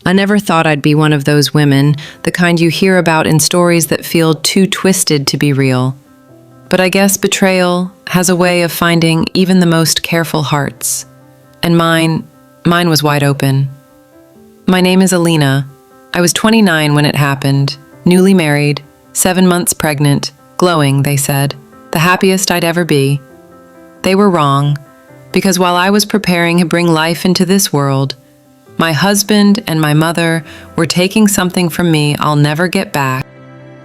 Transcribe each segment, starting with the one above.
I never thought I'd be one of those women, the kind you hear about in stories that feel too twisted to be real. But I guess betrayal has a way of finding even the most careful hearts. And mine was wide open. My name is Alina. I was 29 when it happened, newly married, 7 months pregnant, glowing, they said, the happiest I'd ever be. They were wrong, because while I was preparing to bring life into this world, my husband and my mother were taking something from me I'll never get back.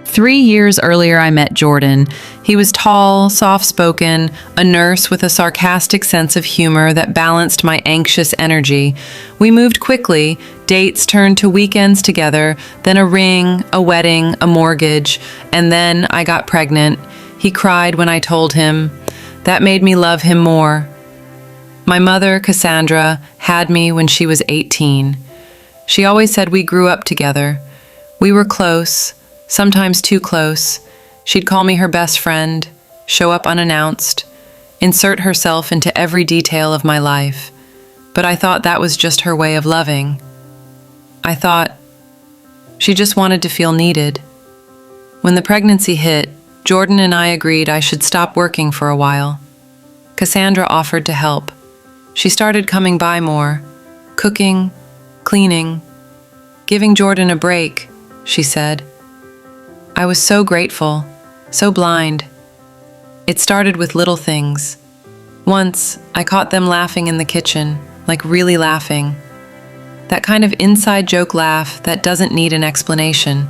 3 years earlier, I met Jordan. He was tall, soft-spoken, a nurse with a sarcastic sense of humor that balanced my anxious energy. We moved quickly. Dates turned to weekends together, then a ring, a wedding, a mortgage, and then I got pregnant. He cried when I told him. That made me love him more. My mother, Cassandra, had me when she was 18. She always said we grew up together. We were close, sometimes too close. She'd call me her best friend, show up unannounced, insert herself into every detail of my life. But I thought that was just her way of loving. I thought she just wanted to feel needed. When the pregnancy hit, Jordan and I agreed I should stop working for a while. Cassandra offered to help. She started coming by more, cooking, cleaning, giving Jordan a break, she said. I was so grateful, so blind. It started with little things. Once, I caught them laughing in the kitchen, like really laughing. That kind of inside joke laugh that doesn't need an explanation.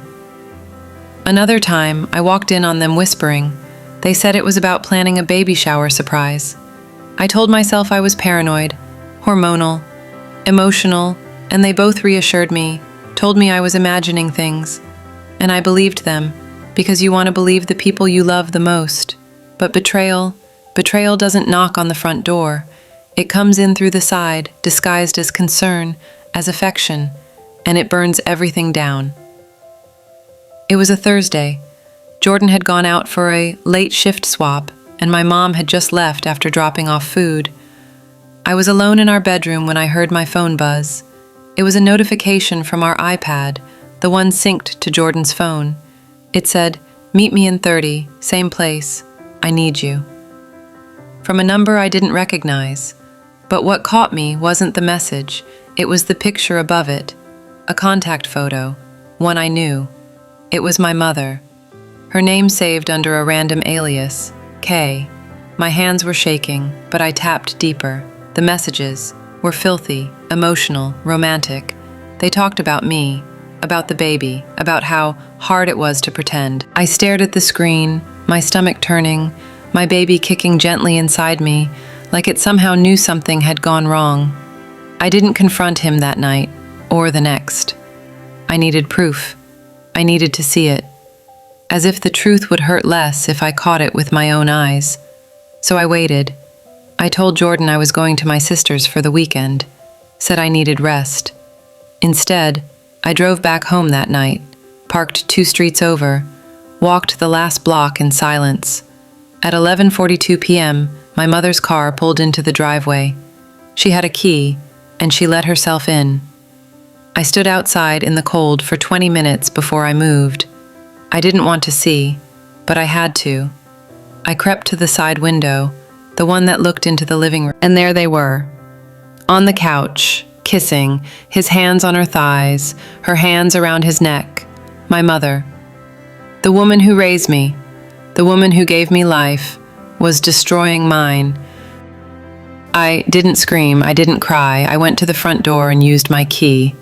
Another time, I walked in on them whispering. They said it was about planning a baby shower surprise. I told myself I was paranoid, hormonal, emotional, and they both reassured me, told me I was imagining things. And I believed them, because you want to believe the people you love the most. But betrayal doesn't knock on the front door. It comes in through the side, disguised as concern, as affection, and it burns everything down. It was a Thursday. Jordan had gone out for a late shift swap, and my mom had just left after dropping off food. I was alone in our bedroom when I heard my phone buzz. It was a notification from our iPad, the one synced to Jordan's phone. It said, "Meet me in 30, same place. I need you." From a number I didn't recognize. But what caught me wasn't the message. It was the picture above it. A contact photo, one I knew. It was my mother. Her name saved under a random alias, K. My hands were shaking, but I tapped deeper. The messages were filthy, emotional, romantic. They talked about me, about the baby, about how hard it was to pretend. I stared at the screen, my stomach turning, my baby kicking gently inside me, like it somehow knew something had gone wrong. I didn't confront him that night, or the next. I needed proof. I needed to see it. As if the truth would hurt less if I caught it with my own eyes. So I waited. I told Jordan I was going to my sister's for the weekend, said I needed rest. Instead, I drove back home that night, parked 2 streets over, walked the last block in silence. At 11:42 p.m., my mother's car pulled into the driveway. She had a key, and she let herself in. I stood outside in the cold for 20 minutes before I moved. I didn't want to see, but I had to. I crept to the side window, the one that looked into the living room, and there they were. On the couch, kissing, his hands on her thighs, her hands around his neck. My mother. The woman who raised me, the woman who gave me life, was destroying mine. I didn't scream, I didn't cry. I went to the front door and used my key.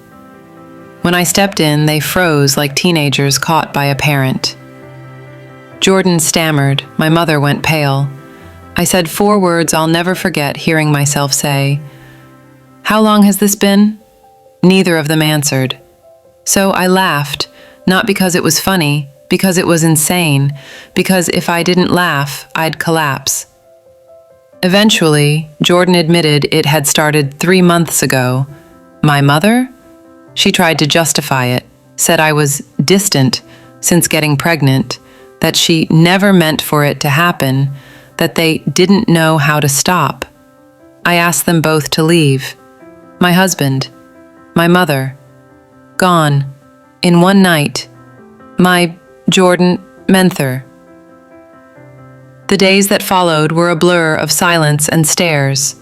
When I stepped in, they froze like teenagers caught by a parent. Jordan stammered. My mother went pale. I said 4 words I'll never forget hearing myself say. "How long has this been?" Neither of them answered. So I laughed, not because it was funny, because it was insane, because if I didn't laugh, I'd collapse. Eventually, Jordan admitted it had started 3 months ago. My mother? She tried to justify it, said I was distant since getting pregnant, that she never meant for it to happen, that they didn't know how to stop. I asked them both to leave. My husband, my mother. Gone. In one night. My Jordan Menther. The days that followed were a blur of silence and stares.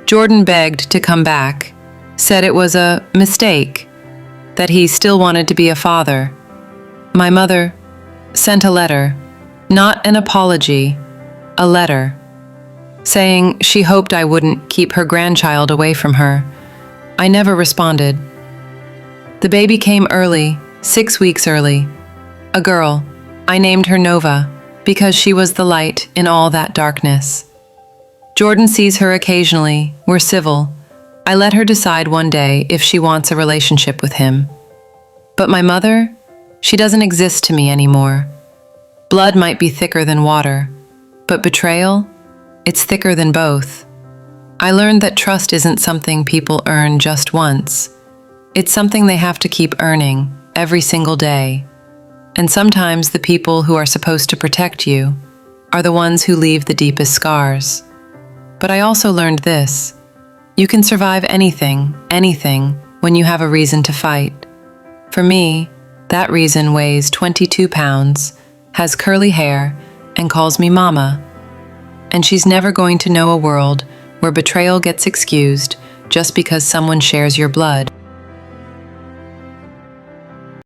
Jordan begged to come back, said it was a mistake, that he still wanted to be a father. My mother sent a letter, not an apology, a letter, saying she hoped I wouldn't keep her grandchild away from her. I never responded. The baby came early, 6 weeks early. A girl. I named her Nova, because she was the light in all that darkness. Jordan sees her occasionally, we're civil. I let her decide one day if she wants a relationship with him. But my mother, she doesn't exist to me anymore. Blood might be thicker than water, but betrayal, it's thicker than both. I learned that trust isn't something people earn just once. It's something they have to keep earning every single day. And sometimes the people who are supposed to protect you are the ones who leave the deepest scars. But I also learned this. You can survive anything, when you have a reason to fight. For me, that reason weighs 22 pounds, has curly hair, and calls me Mama. And she's never going to know a world where betrayal gets excused just because someone shares your blood.